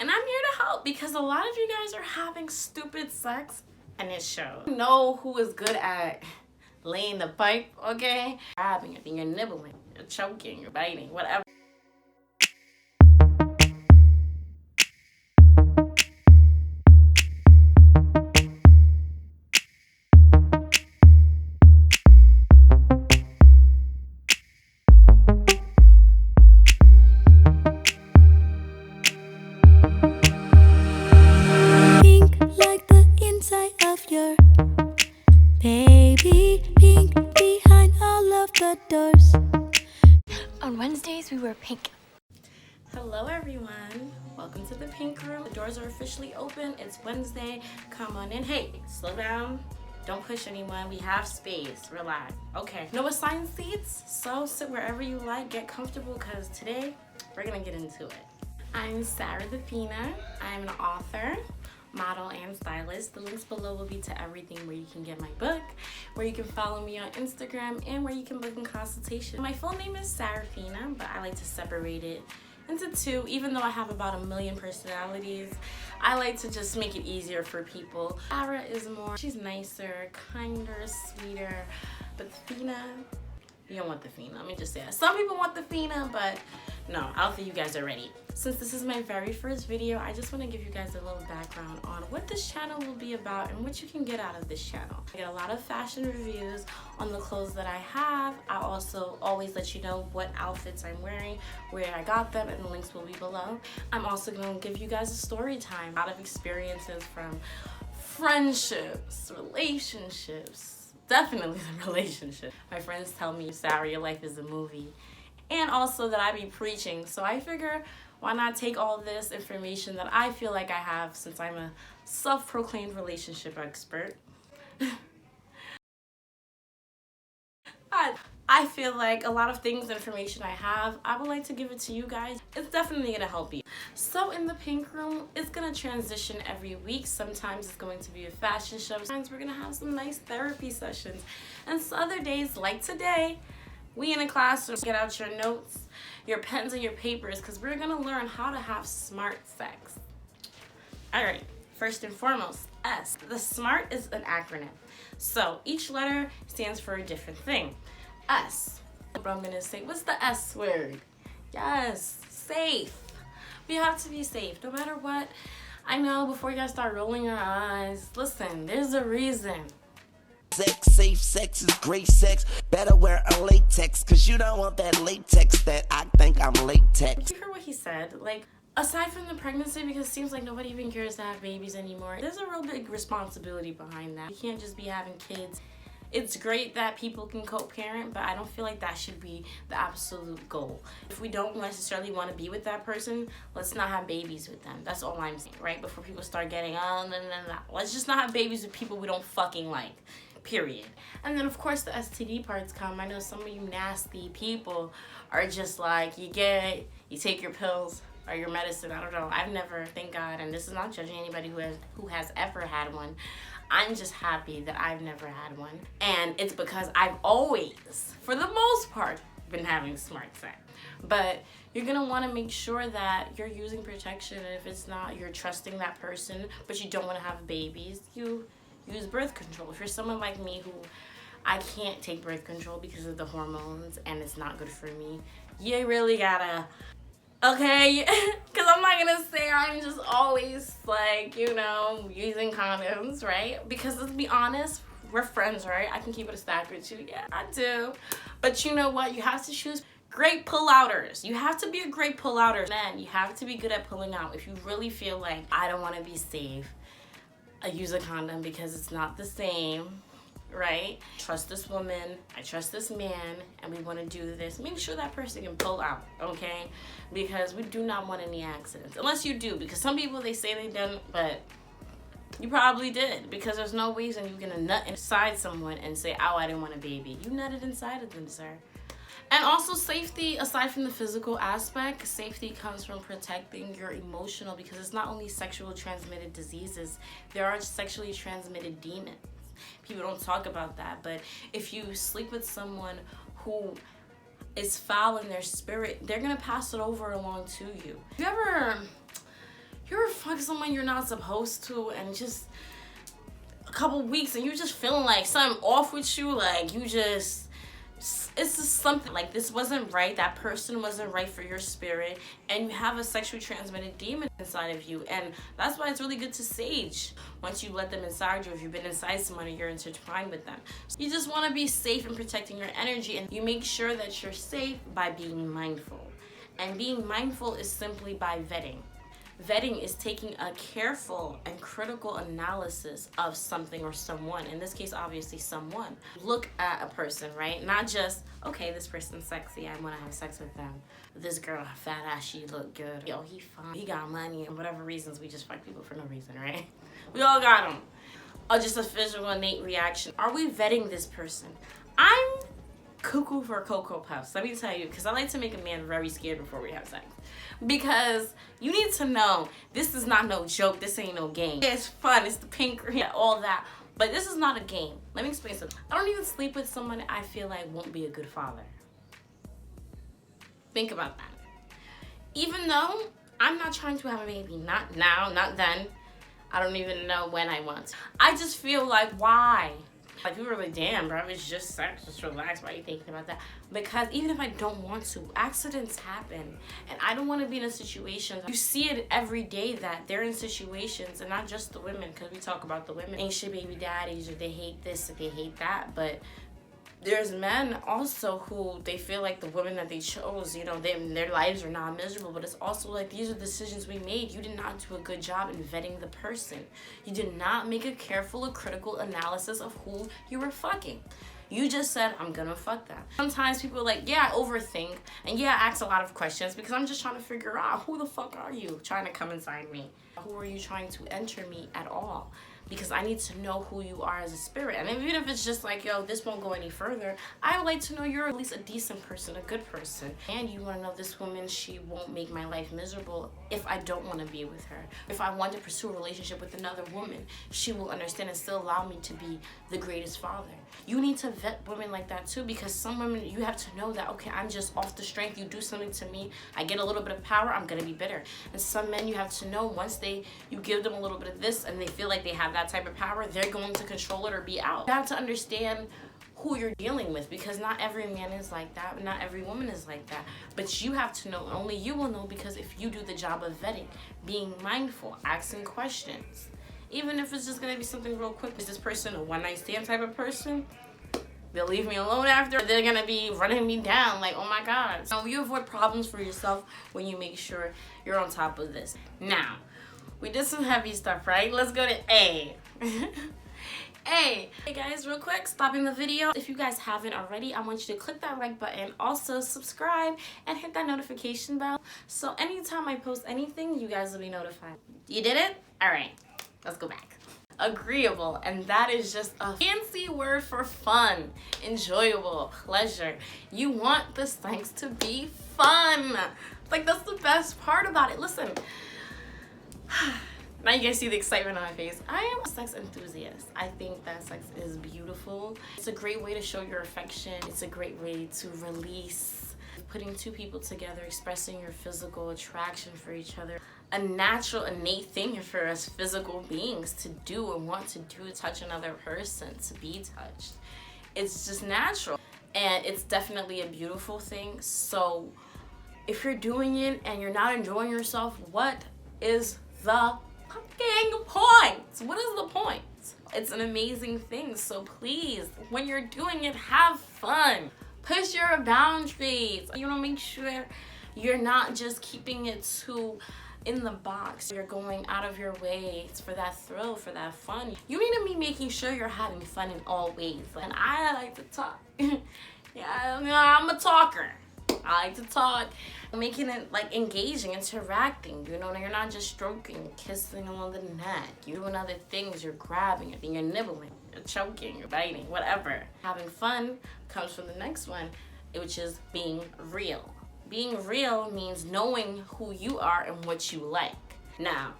And I'm here to help because a lot of you guys are having stupid sex and it shows. You know who is good at laying the pipe, okay? Grabbing it, you're nibbling, you're choking, you're biting, whatever. Pink like the inside of your baby, pink behind all of the doors. On Wednesdays we wear pink. Hello everyone, welcome to the Pink Room. The doors are officially open. It's Wednesday. Come on in. Hey, slow down. Don't push anyone. We have space. Relax. Okay. No assigned seats, so sit wherever you like. Get comfortable because today we're gonna get into it. I'm Sara the Phina. I'm an author, model, and stylist. The links below will be to everything where you can get my book, where you can follow me on Instagram, and where you can book a consultation. My full name is Saraphina, but I like to separate it into two. Even though I have about 1 million personalities, I like to just make it easier for people. Sara is more, she's nicer, kinder, sweeter, but the Phina, you don't want the Phina. Let me just say that. Some people want the Phina, but no, I don't think you guys are ready. Since this is my very first video, I just want to give you guys a little background on what this channel will be about and what you can get out of this channel. I get a lot of fashion reviews on the clothes that I have. I also always let you know what outfits I'm wearing, where I got them, and the links will be below. I'm also going to give you guys a story time, a lot of experiences from friendships, relationships, definitely the relationship. My friends tell me, Sara, your life is a movie. And also that I be preaching. So I figure, why not take all this information that I feel like I have, since I'm a self-proclaimed relationship expert. I feel like a lot of things, information I have, I would like to give it to you guys. It's definitely gonna help you. So in the Pink Room, it's gonna transition every week. Sometimes it's going to be a fashion show. Sometimes we're gonna have some nice therapy sessions. And some other days, like today, we in a classroom. Get out your notes, your pens, and your papers, because we're gonna learn how to have smart sex. All right, first and foremost, S. The SMART is an acronym. So each letter stands for a different thing. S. But I'm gonna say, what's the S word? Yes, safe. We have to be safe, no matter what. I know, before you guys start rolling your eyes, listen, there's a reason. Sex, safe sex is great sex. Better wear a latex, cause you don't want that latex that I think I'm latex. You heard what he said? Like, aside from the pregnancy, because it seems like nobody even cares to have babies anymore, there's a real big responsibility behind that. You can't just be having kids. It's great that people can co-parent, but I don't feel like that should be the absolute goal. If we don't necessarily want to be with that person, let's not have babies with them. That's all I'm saying, right? Before people start getting, oh, no. Let's just not have babies with people we don't fucking like. Period. And then of course the STD parts come. I know some of you nasty people are just like, you get it, you take your pills or your medicine. I don't know. I've never, thank God, and this is not judging anybody who has ever had one. I'm just happy that I've never had one. And it's because I've always, for the most part, been having smart sex. But you're gonna wanna make sure that you're using protection, and if it's not, you're trusting that person, but you don't wanna have babies, you use birth control. If you're someone like me who I can't take birth control because of the hormones and it's not good for me, you really gotta, okay? Because I'm not gonna say I'm just always like, you know, using condoms, right? Because let's be honest, we're friends, right? I can keep it a stack with you. Yeah, I do. But you know what? You have to choose great pull-outers. You have to be a great pull-outer. Then you have to be good at pulling out. If you really feel like, I don't want to be safe, I use a condom because it's not the same, right? Trust this woman, I trust this man, and we want to do this. Make sure that person can pull out, okay? Because we do not want any accidents. Unless you do, because some people, they say they didn't, but you probably did, because there's no reason you're gonna nut inside someone and say, oh, I didn't want a baby. You nutted inside of them, sir. And also safety, aside from the physical aspect, safety comes from protecting your emotional, because it's not only sexual transmitted diseases, there are sexually transmitted demons. People don't talk about that, but if you sleep with someone who is foul in their spirit, they're gonna pass it over along to you. You ever fuck someone you're not supposed to, and just a couple weeks and you're just feeling like something off with you, like you just, it's just something like this wasn't right, that person wasn't right for your spirit, and you have a sexually transmitted demon inside of you. And that's why it's really good to sage once you let them inside you. If you've been inside someone and you're intertwined with them, you just want to be safe and protecting your energy, and you make sure that you're safe by being mindful. And being mindful is simply by vetting. Vetting is taking a careful and critical analysis of something or someone. In this case, obviously someone. Look at a person, right? Not just, okay, this person's sexy, I want to have sex with them. This girl, fat ass, she look good. Yo, he fine, he got money, and whatever reasons, we just fuck people for no reason, right? We all got them. Or just a physical innate reaction. Are we vetting this person? I'm cuckoo for Cocoa Puffs, let me tell you, because I like to make a man very scared before we have sex. Because you need to know, this is not no joke, this ain't no game. It's fun, it's the pink, all that, but this is not a game. Let me explain something. I don't even sleep with someone I feel like won't be a good father. Think about that. Even though I'm not trying to have a baby, not now, not then, I don't even know when I want. I just feel like, why? Like, people are like, damn, bro, it's just sex, just relax, why are you thinking about that? Because even if I don't want to, accidents happen. And I don't want to be in a situation, you see it every day that they're in situations, and not just the women, because we talk about the women, ain't shit baby daddies, or they hate this, or they hate that, but there's men also who they feel like the women that they chose, you know, their lives are not miserable, but it's also like, these are decisions we made. You did not do a good job in vetting the person. You did not make a careful or critical analysis of who you were fucking. You just said, I'm gonna fuck them. Sometimes people are like, yeah, I overthink, and yeah, I ask a lot of questions because I'm just trying to figure out, who the fuck are you trying to come inside me? Who are you trying to enter me at all? Because I need to know who you are as a spirit. And even if it's just like, yo, this won't go any further, I would like to know you're at least a decent person, a good person. And you want to know, this woman, she won't make my life miserable if I don't want to be with her. If I want to pursue a relationship with another woman, she will understand and still allow me to be the greatest father. You need to vet women like that too, because some women, you have to know that, okay, I'm just off the strength. You do something to me, I get a little bit of power, I'm going to be bitter. And some men, you have to know, once you give them a little bit of this and they feel like they have that type of power, they're going to control it or be out. You have to understand who you're dealing with, because not every man is like that, not every woman is like that. But you have to know, only you will know, because if you do the job of vetting, being mindful, asking questions, even if it's just gonna be something real quick. Is this person a one-night stand type of person? They'll leave me alone after. They're gonna be running me down like, oh my god. So you avoid problems for yourself when you make sure you're on top of this. Now, we did some heavy stuff, right? Let's go to A. Hey guys, real quick, stopping the video. If you guys haven't already, I want you to click that like button, also subscribe and hit that notification bell, so anytime I post anything, you guys will be notified. You did it? All right, let's go back. Agreeable, and that is just a fancy word for fun, enjoyable, pleasure. You want the sex to be fun. Like, that's the best part about it. Listen, now you guys see the excitement on my face. I am a sex enthusiast. I think that sex is beautiful. It's a great way to show your affection. It's a great way to release. Putting two people together, expressing your physical attraction for each other. A natural, innate thing for us physical beings to do and want to do, touch another person, to be touched. It's just natural. And it's definitely a beautiful thing. So if you're doing it and you're not enjoying yourself, what is the fucking point? What is the point? It's an amazing thing. So please, when you're doing it, have fun. Push your boundaries. You know, make sure you're not just keeping it too in the box. You're going out of your way for that thrill, for that fun. You need to be making sure you're having fun in all ways. And I like to talk. Yeah, I'm a talker. I like to talk, making it like engaging, interacting, you know, you're not just stroking, kissing along the neck, you're doing other things, you're grabbing it, you're nibbling, you're choking, you're biting, whatever. Having fun comes from the next one, which is being real. Being real means knowing who you are and what you like. Now,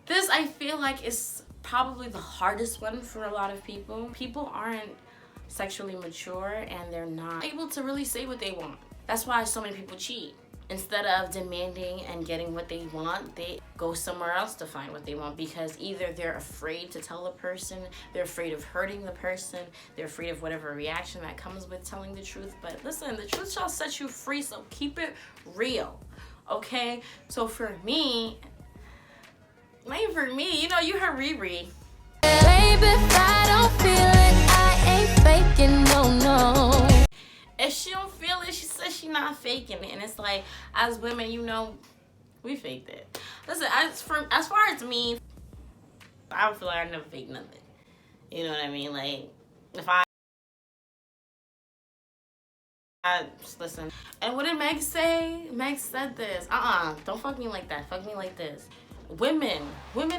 this I feel like is probably the hardest one for a lot of people. People aren't sexually mature and they're not able to really say what they want. That's why so many people cheat instead of demanding and getting what they want, they go somewhere else to find what they want, because either they're afraid to tell the person, they're afraid of hurting the person, they're afraid of whatever reaction that comes with telling the truth. But listen, the truth shall set you free, so keep it real, okay? So for me, you know, you heard Riri. Baby, if I don't feel it, I ain't faking, no. If she don't feel it, she says she not faking it. And it's like, as women, you know, we faked it. Listen, as far as me, I don't feel like I never faked nothing. You know what I mean? Like, if I listen. And what did Meg say? Meg said this. Don't fuck me like that. Fuck me like this. Women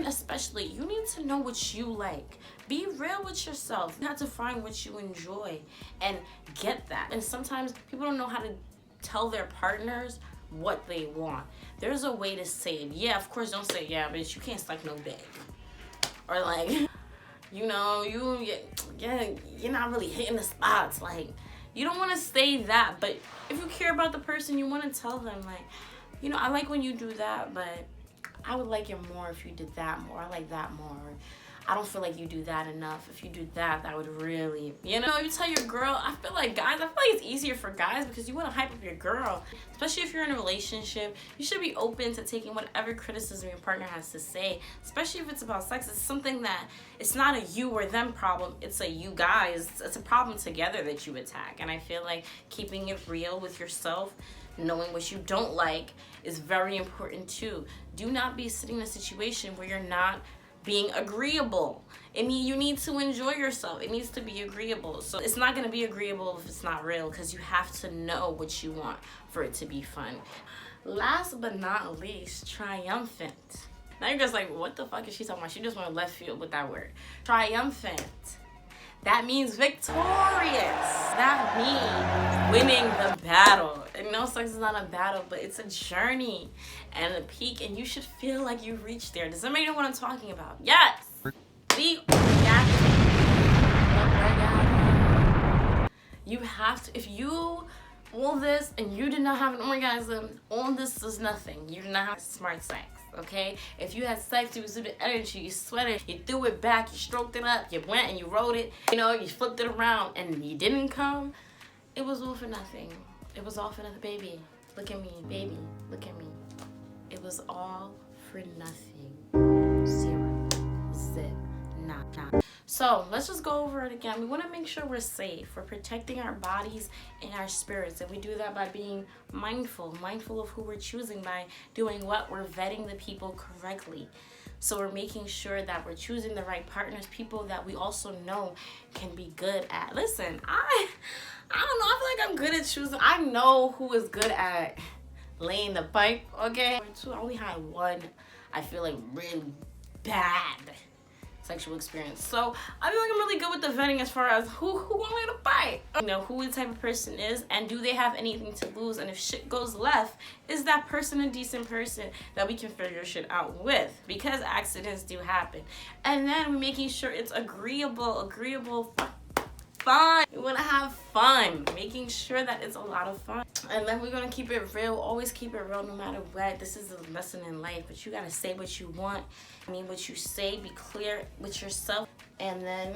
especially, you need to know what you like. Be real with yourself. You have to find what you enjoy and get that. And sometimes people don't know how to tell their partners what they want. There's a way to say it. Yeah, of course, don't say, yeah, bitch, you can't suck no dick. Or like, you know, you're not really hitting the spots. Like, you don't want to say that. But if you care about the person, you want to tell them, like, you know, I like when you do that, but I would like it more if you did that more. I like that more. I don't feel like you do that enough. If you do that, that would really, you know, you tell your girl. I feel like it's easier for guys because you want to hype up your girl. Especially if you're in a relationship, you should be open to taking whatever criticism your partner has to say. Especially if it's about sex. It's something that, it's not a you or them problem. It's a you guys. It's a problem together that you attack. And I feel like keeping it real with yourself, knowing what you don't like, is very important too. Do not be sitting in a situation where you're not being agreeable. You need to enjoy yourself. It needs to be agreeable. So it's not going to be agreeable if it's not real, because you have to know what you want for it to be fun. Last but not least, triumphant. Now you're just like, what the fuck is she talking about? She just went left field with that word. Triumphant. That means victorious. That means winning the battle. And no, sex is not a battle, but it's a journey and a peak, and you should feel like you reached there. Does anybody know what I'm talking about? Yes. The orgasm. You have to, if you all this and you did not have an orgasm, all this is nothing. You did not have smart sex. Okay, if you had sex, you exuded energy, you sweated, you threw it back, you stroked it up, you went and you rode it, you know, you flipped it around and you didn't come, it was all for nothing. It was all for nothing, baby. Look at me, baby. Look at me. It was all for nothing. Zero. Zip. Nah. So let's just go over it again. We want to make sure we're safe. We're protecting our bodies and our spirits, and we do that by being mindful of who we're choosing, by doing what? We're vetting the people correctly. So we're making sure that we're choosing the right partners, people that we also know can be good at. Listen, I don't know. I feel like I'm good at choosing. I know who is good at laying the pipe, okay? I only had one, I feel like, really bad sexual experience. So I feel like I'm really good with the vetting as far as who won't let a fight. You know, who the type of person is, and do they have anything to lose, and if shit goes left, is that person a decent person that we can figure shit out with, because accidents do happen. And then we're making sure it's agreeable, fun. We want to have fun, making sure that it's a lot of fun. And then we're going to keep it real. Always keep it real no matter what. This is a lesson in life, but you got to say what you want. I mean, what you say, be clear with yourself. And then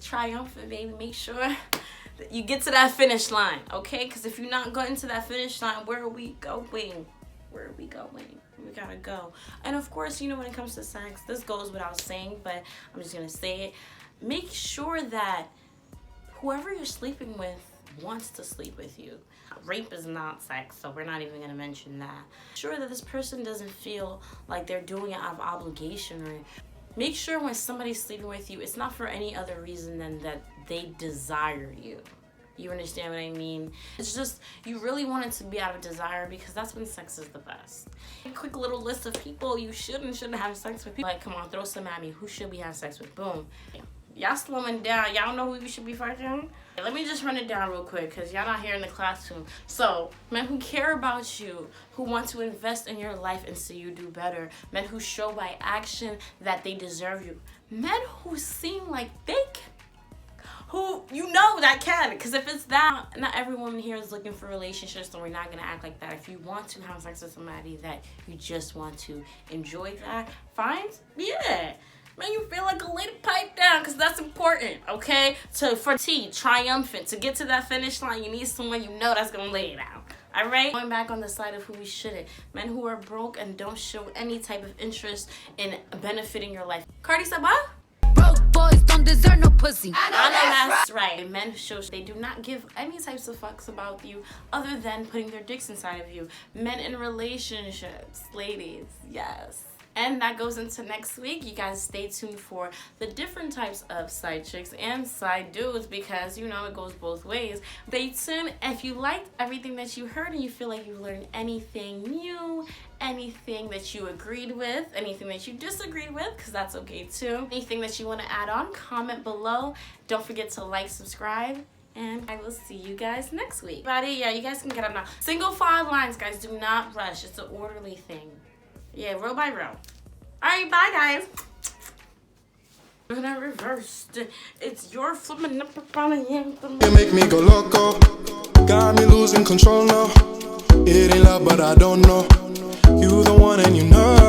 triumphant, baby. Make sure that you get to that finish line, okay? Because if you're not going to that finish line, where are we going? Where are we going? We gotta go. And of course, you know, when it comes to sex, this goes without saying, but I'm just going to say it. Make sure that whoever you're sleeping with wants to sleep with you. Rape is not sex, so we're not even going to mention that. Sure that this person doesn't feel like they're doing it out of obligation, or make sure when somebody's sleeping with you, it's not for any other reason than that they desire you. You understand what I mean? It's just, you really want it to be out of desire, because that's when sex is the best. A quick little list of people you should and shouldn't have sex with. Like, come on, throw some at me. Who should we have sex with? Boom. Y'all slowing down. Y'all know who we should be fucking? Let me just run it down real quick, because y'all not here in the classroom. So, men who care about you, who want to invest in your life and see you do better. Men who show by action that they deserve you. Men who seem like they can who you know that can. Because if it's that, not every woman here is looking for relationships, so we're not gonna act like that. If you want to have sex with somebody that you just want to enjoy that, fine, yeah. Man, you feel like a lady, pipe down, because that's important, okay? For triumphant, to get to that finish line, you need someone you know that's gonna lay it out. All right? Going back on the side of who we shouldn't. Men who are broke and don't show any type of interest in benefiting your life. Cardi said what? Broke boys don't deserve no pussy. I know that's right. Men who show they do not give any types of fucks about you other than putting their dicks inside of you. Men in relationships, ladies, yes. And that goes into next week. You guys stay tuned for the different types of side chicks and side dudes, because you know it goes both ways. Stay tuned. If you liked everything that you heard and you feel like you learned anything new, anything that you agreed with, anything that you disagreed with, because that's okay too. Anything that you want to add on, comment below. Don't forget to like, subscribe, and I will see you guys next week. Yeah, you guys can get up now. Single file lines, guys. Do not rush. It's an orderly thing. Yeah, row by row. Alright, bye guys. When I reversed, it's your flipping up on a anthem. You make me go loco. Got me losing control now. It ain't love, but I don't know. You the one and you know.